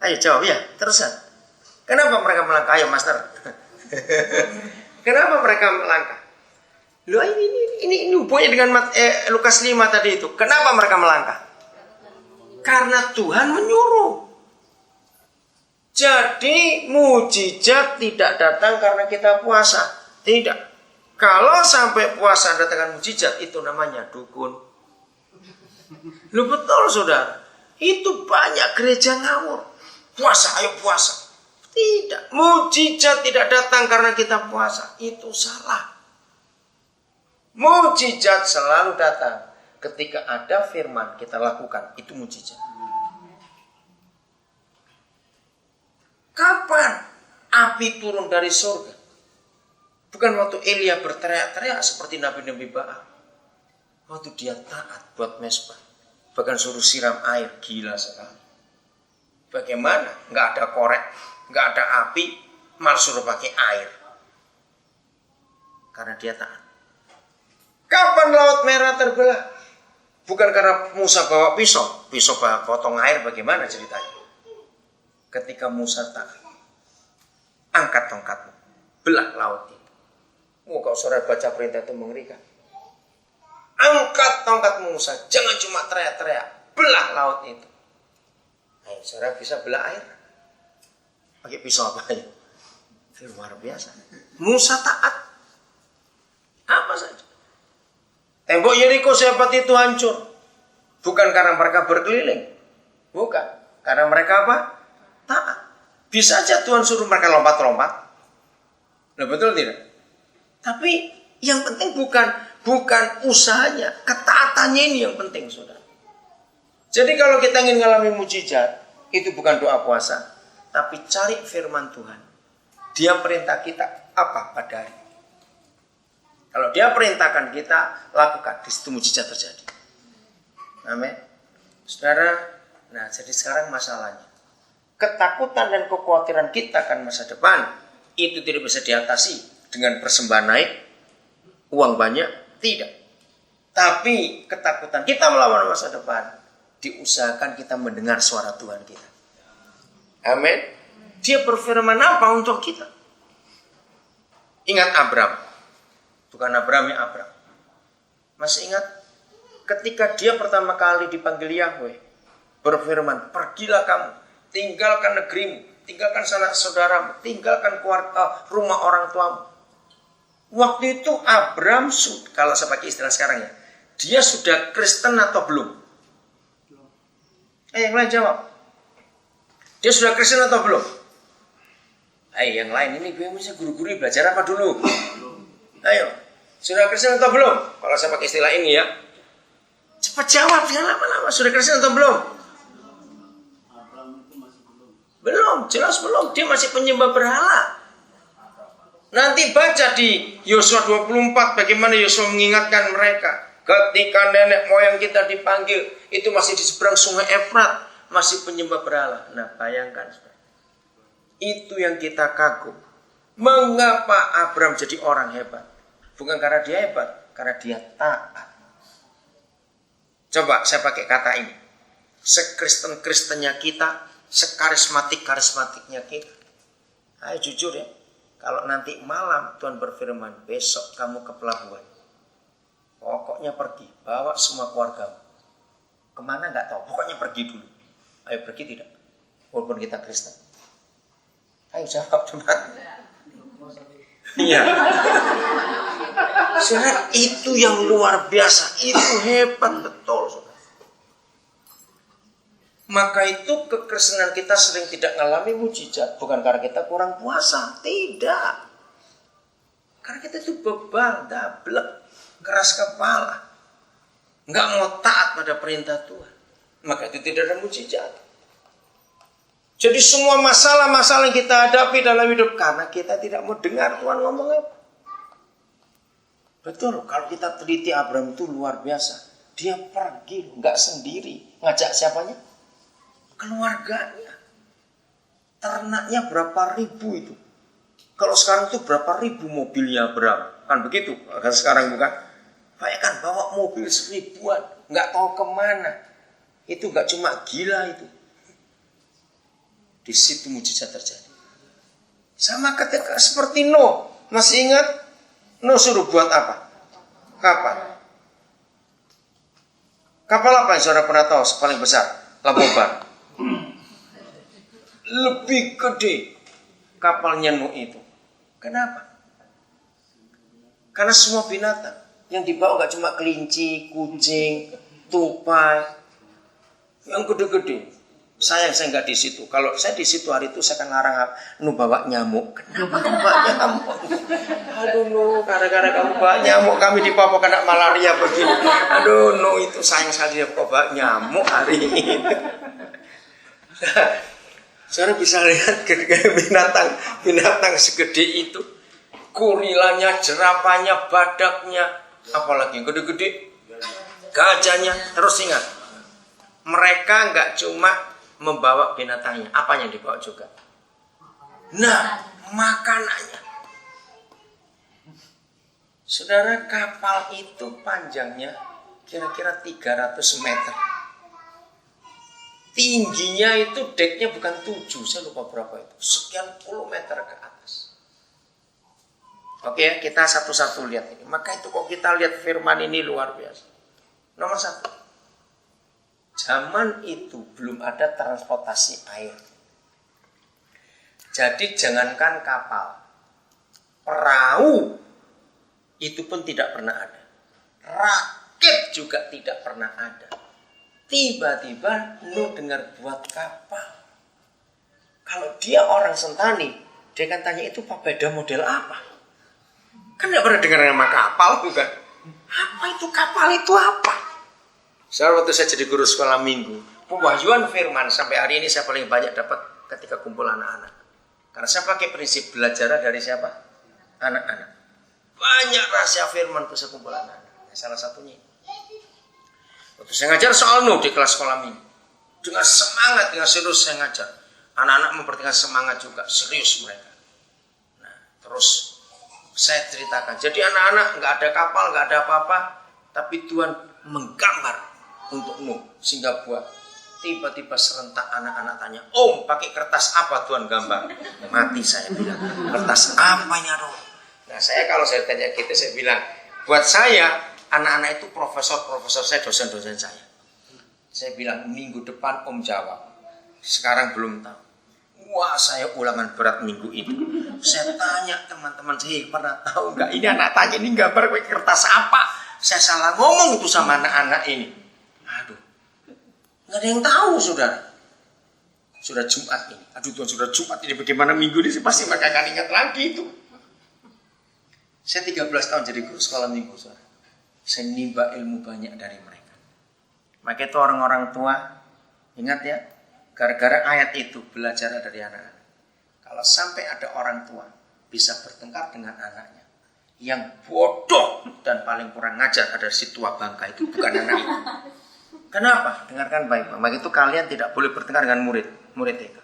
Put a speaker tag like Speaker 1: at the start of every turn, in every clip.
Speaker 1: Ayo jawab ya, terusan. Kenapa mereka melangkah? Ayo Master. Kenapa mereka melangkah? Loh, ini hubungannya dengan Lukas 5 tadi itu. Kenapa mereka melangkah? Karena Tuhan menyuruh. Jadi mujizat tidak datang karena kita puasa. Tidak. Kalau sampai puasa datangkan mujizat, itu namanya dukun. Lu betul saudara. Itu banyak gereja ngawur. Puasa, ayo puasa. Tidak. Mujizat tidak datang karena kita puasa. Itu salah. Mujizat selalu datang ketika ada firman kita lakukan. Itu mujizat. Kapan api turun dari surga? Bukan waktu Elia berteriak-teriak seperti Nabi-Nabi Baal. Waktu dia taat buat mesbah. Bahkan suruh siram air. Gila sekali. Bagaimana? Nggak ada korek, nggak ada api, malah suruh pakai air. Karena dia taat. Kapan Laut Merah terbelah? Bukan karena Musa bawa pisau bawa potong air, bagaimana ceritanya? Ketika Musa taat, angkat tongkatmu, belah laut itu. Kalau saudara baca perintah itu mengerikan. Angkat tongkatmu Musa, jangan cuma teriak-teriak, belah laut itu. Ayo, saudara bisa belah air? Pakai pisau apa aja? Luar biasa. Musa taat. Apa saja. Tembok Yeriko sehebat itu hancur. Bukan karena mereka berkeliling. Bukan. Karena mereka apa? Taat. Bisa aja Tuhan suruh mereka lompat-lompat. Nah, betul tidak? Tapi yang penting bukan usahanya. Ketaatannya ini yang penting, saudara. Jadi kalau kita ingin mengalami mujizat, itu bukan doa puasa. Tapi cari firman Tuhan. Dia perintah kita apa pada hari. Kalau dia perintahkan kita, lakukan. Di situ mujizat terjadi. Amin. Saudara, nah jadi sekarang masalahnya. Ketakutan dan kekhawatiran kita akan masa depan, itu tidak bisa diatasi dengan persembahan naik, uang banyak, tidak. Tapi ketakutan kita melawan masa depan, diusahakan kita mendengar suara Tuhan kita. Amin. Dia berfirman apa untuk kita? Ingat Abram. Bukan Abram ya Abram. Masih ingat ketika dia pertama kali dipanggil Yahweh, berfirman, pergilah kamu, tinggalkan negerimu, tinggalkan sanak saudaramu, tinggalkan keluarga, rumah orang tuamu. Waktu itu Abram, kalau saya pakai istilah sekarang ya, dia sudah Kristen atau belum? Yang lain jawab. Dia sudah Kristen atau belum? Yang lain ini gue mesti guru-guru belajar apa dulu? Ayo, sudah Kristen atau belum? Kalau saya pakai istilah ini ya, cepat jawab, jangan lama-lama. Sudah Kristen atau belum? Belum, jelas belum. Dia masih penyembah berhala. Nanti baca di Yosua 24 bagaimana Yosua mengingatkan mereka. Ketika nenek moyang kita dipanggil, itu masih di seberang sungai Efrat, masih penyembah berhala. Nah, bayangkan. Itu yang kita kagum. Mengapa Abram jadi orang hebat? Bukan karena dia hebat, karena dia taat. Coba saya pakai kata ini. Sekristen-kristennya kita, sekarismatik-karismatiknya kita. Ayo jujur ya. Kalau nanti malam Tuhan berfirman, besok kamu ke pelabuhan. Pokoknya pergi, bawa semua keluargamu. Kemana nggak tahu, pokoknya pergi dulu. Ayo pergi tidak? Walaupun kita Kristen. Ayo jawab teman. Iya. Saudara, itu yang luar biasa. Itu hebat betul, saudara. Maka itu kekristenan kita sering tidak mengalami mujizat. Bukan karena kita kurang puasa. Tidak. Karena kita itu bebal, dablek, keras kepala. Nggak mau taat pada perintah Tuhan. Maka itu tidak ada mujizat. Jadi semua masalah-masalah yang kita hadapi dalam hidup, karena kita tidak mau dengar Tuhan ngomong apa. Betul, kalau kita teliti Abraham itu luar biasa. Dia pergi, nggak sendiri. Ngajak siapanya? Keluarganya. Ternaknya berapa ribu itu. Kalau sekarang itu berapa ribu mobilnya Abraham. Kan begitu, kan sekarang bukan. Bayangkan bawa mobil 1000-an, nggak tahu kemana. Itu nggak cuma gila itu. Di situ mujizat terjadi. Sama ketika seperti Nuh. Masih ingat? Nuh suruh buat apa? Kapal. Kapal apa yang saudara pernah tahu paling besar? Laboban. Lebih gede kapalnya Nuh itu. Kenapa? Karena semua binatang yang dibawa gak cuma kelinci, kucing, tupai, yang gede-gede. Saya nggak di situ. Kalau saya di situ hari itu saya akan larang Nuh bawa nyamuk. Kenapa kamu bawa nyamuk? Aduh Nuh, gara-gara kamu bawa nyamuk kami di Papua kena malaria begini. Aduh Nuh, itu sayang sekali dia kok bawa nyamuk hari ini. Saudara bisa lihat binatang segede itu, gorilanya, jerapahnya, badaknya, apalagi gede-gede, gajahnya. Terus ingat, mereka nggak cuma membawa binatangnya, apa yang dibawa juga? Nah, makanannya. Saudara, kapal itu panjangnya kira-kira 300 meter. Tingginya itu deknya bukan 7, saya lupa berapa itu. Sekian puluh meter ke atas. Oke, kita satu-satu lihat ini. Maka itu kok kita lihat firman ini luar biasa. Nomor 1. Zaman itu belum ada transportasi air. Jadi jangankan kapal, perahu itu pun tidak pernah ada. Rakit juga tidak pernah ada. Tiba-tiba Nuh dengar buat kapal. Kalau dia orang Sentani, dia kan tanya itu papeda model apa? Kan tidak pernah dengar nama kapal bukan? Apa itu kapal itu apa? Soal waktu saya jadi guru sekolah minggu, pewahyuan firman sampai hari ini saya paling banyak dapat ketika kumpul anak-anak. Karena saya pakai prinsip belajar dari siapa? Anak-anak. Banyak rahasia firman itu saya kumpul anak-anak. Salah satunya. Waktu saya ngajar soal Nuh di kelas sekolah minggu, dengan semangat, dengan serius saya ngajar. Anak-anak memperhatikan semangat juga, serius mereka. Nah, terus saya ceritakan. Jadi anak-anak nggak ada kapal, nggak ada apa-apa, tapi Tuhan menggambar untuk Nuh sehingga buat tiba-tiba serentak anak-anak tanya, Om pakai kertas apa Tuhan gambar? Mati saya bilang, kertas apa ini Aduh? Nah saya kalau saya tanya gitu saya bilang, buat saya anak-anak itu profesor saya, dosen-dosen saya. Saya bilang minggu depan Om jawab, sekarang belum tahu. Wah saya ulangan berat minggu itu. Saya tanya teman-teman saya pernah tahu nggak ini anak tanya ini gambar pakai kertas apa? Saya salah ngomong itu sama anak-anak ini. Aduh, nggak ada yang tahu saudara. Sudah Jumat ini. Aduh Tuhan sudah Jumat ini bagaimana minggu ini? Pasti mereka akan ingat lagi itu. Saya 13 tahun jadi guru sekolah minggu saudara. Saya nimba ilmu banyak dari mereka. Maka itu orang-orang tua ingat ya. Gara-gara ayat itu belajar dari anak-anak. Kalau sampai ada orang tua bisa bertengkar dengan anaknya, yang bodoh dan paling kurang ngajar ada si tua bangka itu bukan anak itu. Kenapa? Dengarkan baik. Maka itu kalian tidak boleh bertengkar dengan murid TK.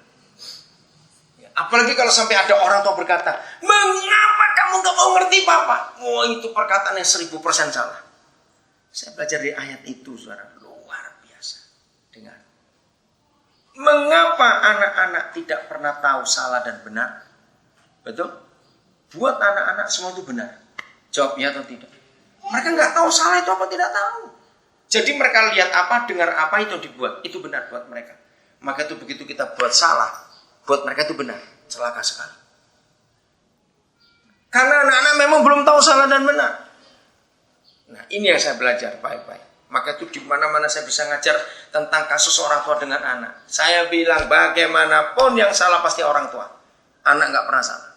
Speaker 1: Apalagi kalau sampai ada orang tua berkata, mengapa kamu gak mau ngerti Papa? Oh itu perkataan yang 1000% salah. Saya belajar dari ayat itu saudara. Luar biasa. Dengar. Mengapa anak-anak tidak pernah tahu salah dan benar? Betul? Buat anak-anak semua itu benar. Jawab ya atau tidak. Mereka nggak tahu salah itu apa, tidak tahu. Jadi mereka lihat apa, dengar apa itu dibuat. Itu benar buat mereka. Maka itu begitu kita buat salah, buat mereka itu benar. Celaka sekali. Karena anak-anak memang belum tahu salah dan benar. Nah ini yang saya belajar baik-baik. Maka itu di mana-mana saya bisa ngajar tentang kasus orang tua dengan anak. Saya bilang bagaimanapun yang salah pasti orang tua. Anak nggak pernah salah.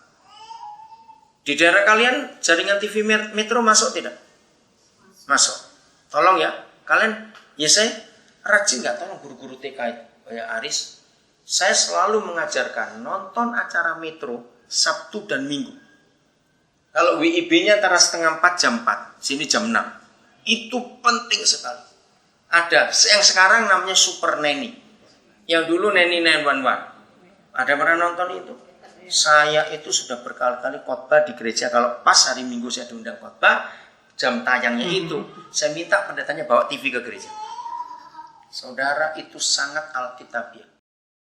Speaker 1: Di daerah kalian jaringan TV Metro masuk tidak? Masuk. Tolong ya, kalian ya saya rajin nggak tolong guru-guru TK itu, ya Aris. Saya selalu mengajarkan nonton acara Metro Sabtu dan Minggu. Kalau WIB-nya antara setengah 4 jam 4, sini jam 6. Itu penting sekali. Ada yang sekarang namanya Super Neni. Yang dulu Neni 911. Ada pernah nonton itu? Saya itu sudah berkali-kali khotbah di gereja. Kalau pas hari Minggu saya diundang khotbah, jam tayangnya itu, saya minta pendetanya bawa TV ke gereja. Saudara itu sangat alkitabiah.